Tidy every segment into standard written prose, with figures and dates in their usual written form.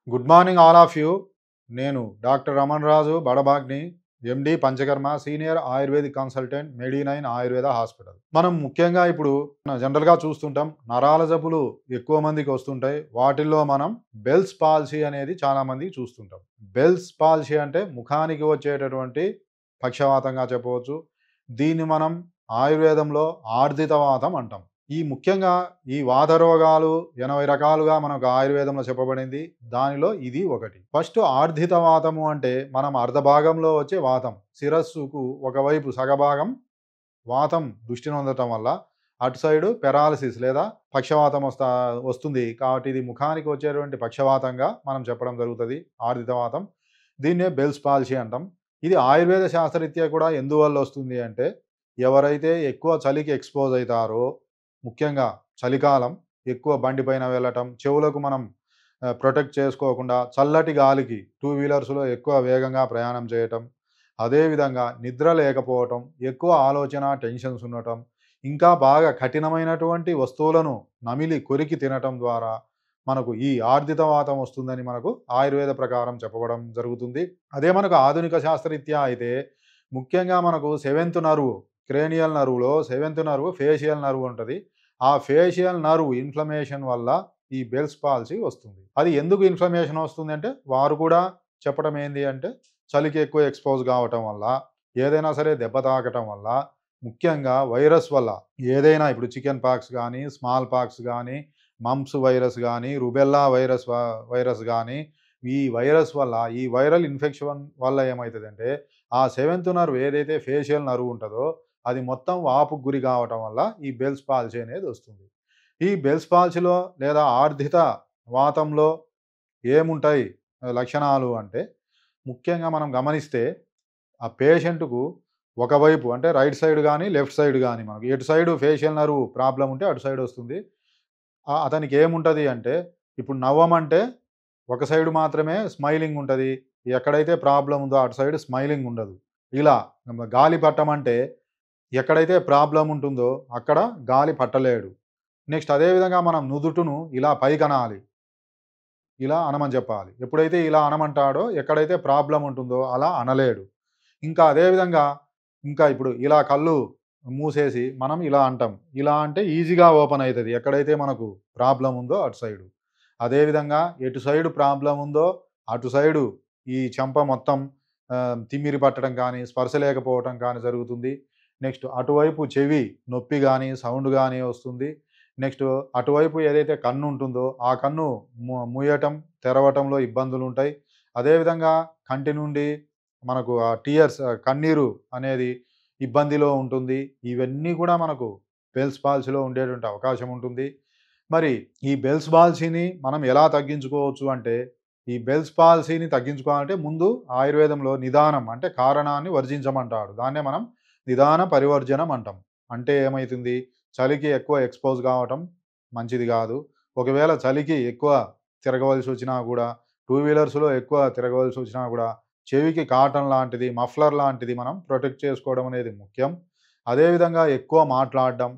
Good morning all of you. నేను doctor Raman Raju బడబాగ్ని, MD Panchakarma, senior Ayurvedic consultant, మెడి9 ఆయుర్వేద హాస్పిటల్. మనం ముఖ్యంగా ఇప్పుడు జనరల్గా చూస్తుంటాం, నరాల జబ్బులు ఎక్కువ మందికి వస్తుంటాయి. వాటిల్లో మనం బెల్స్ పాల్సీ అనేది చాలా మందికి చూస్తుంటాం. బెల్స్ పాల్సీ అంటే ముఖానికి వచ్చేటటువంటి పక్షవాతంగా చెప్పవచ్చు. దీన్ని మనం ఆయుర్వేదంలో ఆర్ధితవాతం అంటాం. ముఖ్యంగా ఈ వాత రోగాలు 80 రకాలుగా మనకు ఆయుర్వేదంలో చెప్పబడింది. దానిలో ఇది ఒకటి. ఫస్ట్ ఆర్ధిత వాతము అంటే మనం అర్ధ భాగంలో వచ్చే వాతం, శిరస్సుకు ఒకవైపు సగభాగం వాతం దృష్టి నొందటం వల్ల అటు సైడు పెరాలసిస్ లేదా పక్షవాతం వస్తుంది. కాబట్టి ఇది ముఖానికి వచ్చేటువంటి పక్షవాతంగా మనం చెప్పడం జరుగుతుంది, ఆర్ధితవాతం. దీన్నే బెల్స్ పాల్సీ అంటాం. ఇది ఆయుర్వేద శాస్త్రరీత్యా కూడా ఎందువల్ల వస్తుంది అంటే, ఎవరైతే ఎక్కువ చలికి ఎక్స్పోజ్ అవుతారో, ముఖ్యంగా చలికాలం ఎక్కువ బండి పైన వెళ్ళటం, చెవులకు మనం ప్రొటెక్ట్ చేసుకోకుండా చల్లటి గాలికి టూ వీలర్స్లో ఎక్కువ వేగంగా ప్రయాణం చేయటం, అదేవిధంగా నిద్ర లేకపోవటం, ఎక్కువ ఆలోచన టెన్షన్స్ ఉండటం, ఇంకా బాగా కఠినమైనటువంటి వస్తువులను నమిలి కొరికి తినటం ద్వారా మనకు ఈ ఆర్ధితవాతం వస్తుందని మనకు ఆయుర్వేద ప్రకారం చెప్పడం జరుగుతుంది. అదే మనకు ఆధునిక శాస్త్రరీత్యా అయితే ముఖ్యంగా మనకు 7th నర్వ్, క్రేనియల్ నర్వ్లో 7th నర్వ్ ఫేషియల్ నర్వ్ ఉంటుంది. ఆ ఫేషియల్ నర్వ్ ఇన్ఫ్లమేషన్ వల్ల ఈ బెల్స్ పాల్సీ వస్తుంది. అది ఎందుకు ఇన్ఫ్లమేషన్ వస్తుంది అంటే, వారు కూడా చెప్పడం ఏంది అంటే, చలికి ఎక్కువ ఎక్స్పోజ్ కావటం వల్ల, ఏదైనా సరే దెబ్బ తాకటం వల్ల, ముఖ్యంగా వైరస్ వల్ల, ఏదైనా ఇప్పుడు చికెన్ పాక్స్ కానీ, స్మాల్ పాక్స్ కానీ, మమ్స్ వైరస్ కానీ, రుబెల్లా వైరస్ కానీ, ఈ వైరస్ వల్ల, ఈ వైరల్ ఇన్ఫెక్షన్ వల్ల ఏమవుతుందంటే, ఆ 7th నర్వ్ ఏదైతే ఫేషియల్ నర్వ్ ఉంటుందో అది మొత్తం వాపుకు గురి కావటం వల్ల ఈ బెల్స్ పాల్సీ అనేది వస్తుంది. ఈ బెల్స్ పాల్సీలో లేదా ఆర్ధిత వాతంలో ఏముంటాయి లక్షణాలు అంటే, ముఖ్యంగా మనం గమనిస్తే ఆ పేషెంట్కు ఒకవైపు అంటే రైట్ సైడ్ కానీ లెఫ్ట్ సైడ్ కానీ, మనకు ఎటు సైడ్ ఫేషియల్ నర్వ్ ప్రాబ్లం ఉంటే అటు సైడ్ వస్తుంది. అతనికి ఏముంటుంది అంటే, ఇప్పుడు నవ్వమంటే ఒక సైడ్ మాత్రమే స్మైలింగ్ ఉంటుంది, ఎక్కడైతే ప్రాబ్లం ఉందో అటు సైడ్ స్మైలింగ్ ఉండదు. ఇలా గాలి పట్టమంటే ఎక్కడైతే ప్రాబ్లం ఉంటుందో అక్కడ గాలి పట్టలేడు. నెక్స్ట్ అదేవిధంగా మనం నుదుటును ఇలా పైకనాలి, ఇలా అనమని చెప్పాలి. ఎప్పుడైతే ఇలా అనమంటాడో ఎక్కడైతే ప్రాబ్లం ఉంటుందో అలా అనలేడు. ఇంకా అదేవిధంగా ఇంకా ఇప్పుడు ఇలా కళ్ళు మూసేసి మనం ఇలా అంటాం. ఇలా అంటే ఈజీగా ఓపెన్ అవుతుంది ఎక్కడైతే మనకు ప్రాబ్లం ఉందో అటు సైడు. అదేవిధంగా ఎటు సైడు ప్రాబ్లం ఉందో అటు సైడు ఈ చెంప మొత్తం తిమ్మిరి పట్టడం కానీ, స్పర్శ లేకపోవటం కానీ జరుగుతుంది. నెక్స్ట్ అటువైపు చెవి నొప్పి కానీ, సౌండ్ కానీ వస్తుంది. నెక్స్ట్ అటువైపు ఏదైతే కన్ను ఉంటుందో ఆ కన్ను మూయటం, తెరవటంలో ఇబ్బందులు ఉంటాయి. అదేవిధంగా కంటి నుండి మనకు ఆ టీయర్స్, కన్నీరు అనేది ఇబ్బందిలో ఉంటుంది. ఇవన్నీ కూడా మనకు బెల్స్ పాల్సీలో ఉండేటువంటి అవకాశం ఉంటుంది. మరి ఈ బెల్స్ పాల్సీని మనం ఎలా తగ్గించుకోవచ్చు అంటే, ఈ బెల్స్ పాల్సీని తగ్గించుకోవాలంటే ముందు ఆయుర్వేదంలో నిదానం అంటే కారణాన్ని వర్జించమంటాడు. దాన్నే మనం నిదాన పరివర్జనం అంటాం. అంటే ఏమవుతుంది, చలికి ఎక్కువ ఎక్స్పోజ్ కావటం మంచిది కాదు. ఒకవేళ చలికి ఎక్కువ తిరగవలసి వచ్చినా కూడా, టూ వీలర్స్లో ఎక్కువ తిరగవలసి వచ్చినా కూడా చెవికి కాటన్ లాంటిది, మఫ్లర్ లాంటిది మనం ప్రొటెక్ట్ చేసుకోవడం అనేది ముఖ్యం. అదేవిధంగా ఎక్కువ మాట్లాడడం,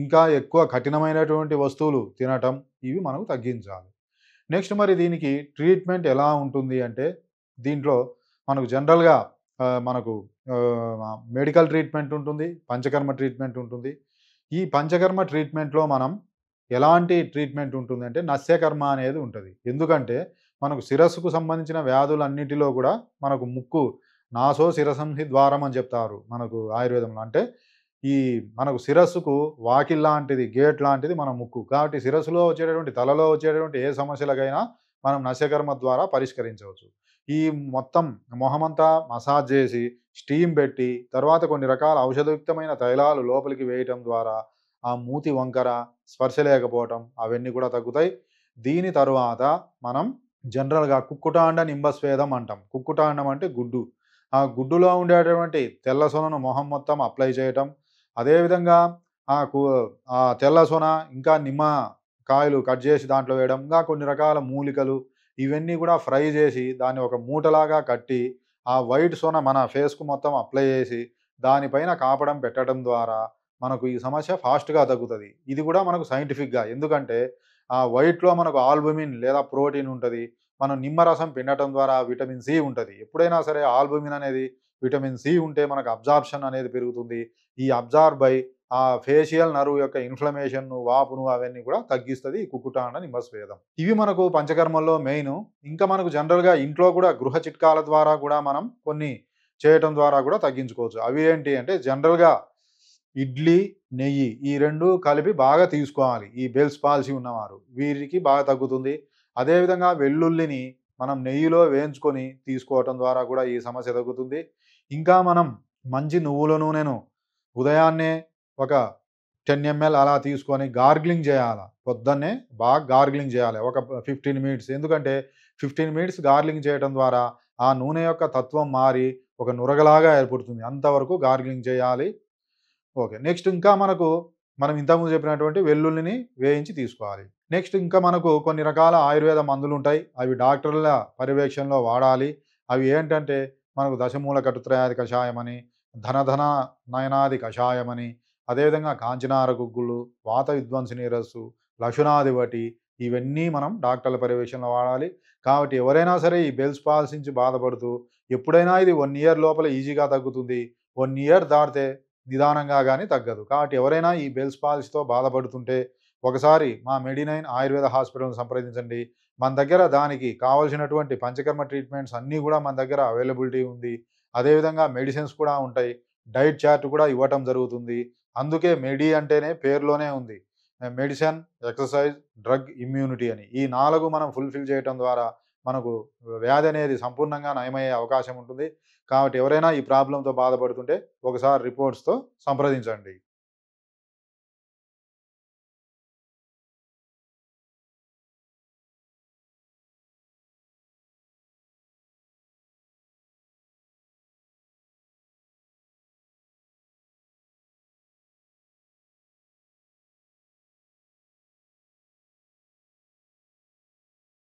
ఇంకా ఎక్కువ కఠినమైనటువంటి వస్తువులు తినటం, ఇవి మనకు తగ్గించాలి. నెక్స్ట్ మరి దీనికి ట్రీట్మెంట్ ఎలా ఉంటుంది అంటే, దీంట్లో మనకు జనరల్గా మనకు మెడికల్ ట్రీట్మెంట్ ఉంటుంది, పంచకర్మ ట్రీట్మెంట్ ఉంటుంది. ఈ పంచకర్మ ట్రీట్మెంట్లో మనం ఎలాంటి ట్రీట్మెంట్ ఉంటుంది అంటే, నస్యకర్మ అనేది ఉంటుంది. ఎందుకంటే మనకు శిరస్సుకు సంబంధించిన వ్యాధులన్నిటిలో కూడా మనకు ముక్కు, నాసో శిరసంహి ద్వారం అని చెప్తారు మనకు ఆయుర్వేదంలో. అంటే ఈ మనకు శిరస్సుకు వాకిల్ లాంటిది, గేట్ లాంటిది మన ముక్కు. కాబట్టి శిరస్సులో వచ్చేటటువంటి, తలలో వచ్చేటటువంటి ఏ సమస్యలకైనా మనం నస్యకర్మ ద్వారా పరిష్కరించవచ్చు. ఈ మొత్తం మొహమంతా మసాజ్ చేసి, స్టీమ్ పెట్టి, తర్వాత కొన్ని రకాల ఔషధయుక్తమైన తైలాలు లోపలికి వేయటం ద్వారా ఆ మూతి వంకర, స్పర్శ లేకపోవటం అవన్నీ కూడా తగ్గుతాయి. దీని తరువాత మనం జనరల్గా కుక్కుటాండ నింబస్వేదం అంటాం. కుక్కుటాండం అంటే గుడ్డు. ఆ గుడ్డులో ఉండేటటువంటి తెల్ల సొనను మొహం మొత్తం అప్లై చేయటం. అదేవిధంగా ఆ తెల్ల సొన ఇంకా నిమ్మ కాయలు కట్ చేసి దాంట్లో వేయడం, ఇంకా కొన్ని రకాల మూలికలు ఇవన్నీ కూడా ఫ్రై చేసి దాన్ని ఒక మూటలాగా కట్టి ఆ వైట్ సొన మన ఫేస్కు మొత్తం అప్లై చేసి దానిపైన కాపడం పెట్టడం ద్వారా మనకు ఈ సమస్య ఫాస్ట్గా తగ్గుతుంది. ఇది కూడా మనకు సైంటిఫిక్గా, ఎందుకంటే ఆ వైట్లో మనకు ఆల్బుమిన్ లేదా ప్రోటీన్ ఉంటుంది. మనం నిమ్మరసం పిండటం ద్వారా విటమిన్ సి ఉంటుంది. ఎప్పుడైనా సరే ఆల్బుమిన్ అనేది విటమిన్ సి ఉంటే మనకు అబ్జార్ప్షన్ అనేది పెరుగుతుంది. ఈ అబ్జార్బ్ అయి ఆ ఫేషియల్ నర్వ్ యొక్క ఇన్ఫ్లమేషన్ను, వాపును అవన్నీ కూడా తగ్గిస్తది ఈ కుకుటాండ నిమ్మస్వేదం. ఇవి మనకు పంచకర్మల్లో మెయిన్. ఇంకా మనకు జనరల్‌గా ఇంట్లో కూడా గృహ చిట్కాల ద్వారా కూడా మనం కొన్ని చేయటం ద్వారా కూడా తగ్గించుకోవచ్చు. అవి ఏంటి అంటే జనరల్‌గా ఇడ్లీ, నెయ్యి ఈ 2 కలిపి బాగా తీసుకోవాలి. ఈ బెల్స్ పాల్సీ ఉన్నవారు. వీరికి బాగా తగ్గుతుంది. అదేవిధంగా వెల్లుల్లిని మనం నెయ్యిలో వేయించుకొని తీసుకోవటం ద్వారా కూడా ఈ సమస్య తగ్గుతుంది. ఇంకా మనం మంచి నువ్వుల నూనెను ఉదయాన్నే ఒక 10 ఎంఎల్ అలా తీసుకొని గార్గిలింగ్ చేయాల. పొద్దున్నే బాగా గార్గిలింగ్ చేయాలి. ఒక 15 మినిట్స్. ఎందుకంటే 15 మినిట్స్ గార్గిలింగ్ చేయటం ద్వారా ఆ నూనె యొక్క తత్వం మారి ఒక నురగలాగా ఏర్పడుతుంది. అంతవరకు గార్గిలింగ్ చేయాలి. ఓకే. నెక్స్ట్ ఇంకా మనం ఇంతకుముందు చెప్పినటువంటి వెల్లుల్లిని వేయించి తీసుకోవాలి. నెక్స్ట్ ఇంకా మనకు కొన్ని రకాల ఆయుర్వేద మందులుంటాయి. అవి డాక్టర్ల పర్యవేక్షణలో వాడాలి. అవి ఏంటంటే మనకు దశమూల కటుత్రయాది కషాయమని, ధనధన నయనాది కషాయమని, అదేవిధంగా కాంచనార గుగ్గులు, వాత విధ్వంసిని రస్సు, లక్షణాధిపటి ఇవన్నీ మనం డాక్టర్ల పర్యవేక్షణలో వాడాలి. కాబట్టి ఎవరైనా సరే ఈ బెల్స్ పాల్స్ నుంచి బాధపడుతూ ఎప్పుడైనా ఇది 1 ఇయర్ లోపల ఈజీగా తగ్గుతుంది. 1 ఇయర్ దాటితే నిదానంగా గాని తగ్గదు. కాబట్టి ఎవరైనా ఈ బెల్స్ పాల్స్‌తో బాధపడుతుంటే ఒకసారి మా మెడి9 ఆయుర్వేద హాస్పిటల్‌ని సంప్రదించండి. మన దగ్గర దానికి కావాల్సినటువంటి పంచకర్మ ట్రీట్మెంట్స్ అన్నీ గూడా మన దగ్గర అవైలబిలిటీ ఉంది. అదేవిధంగా మెడిసిన్స్ కూడా ఉంటాయి. డైట్ చార్ట్ కూడా ఇవ్వటం జరుగుతుంది. అందుకే మెడి అంటేనే పేరులోనే ఉంది. మెడిసిన్, ఎక్సర్సైజ్, డ్రగ్, ఇమ్యూనిటీ అని. ఈ 4 మనం ఫుల్‌ఫిల్ చేయటం ద్వారా మనకు వ్యాధి అనేది సంపూర్ణంగా నయమయ్యే అవకాశం ఉంటుంది. కాబట్టి ఎవరైనా ఈ ప్రాబ్లమ్‌తో బాధపడుతుంటే ఒకసారి రిపోర్ట్స్‌తో సంప్రదించండి.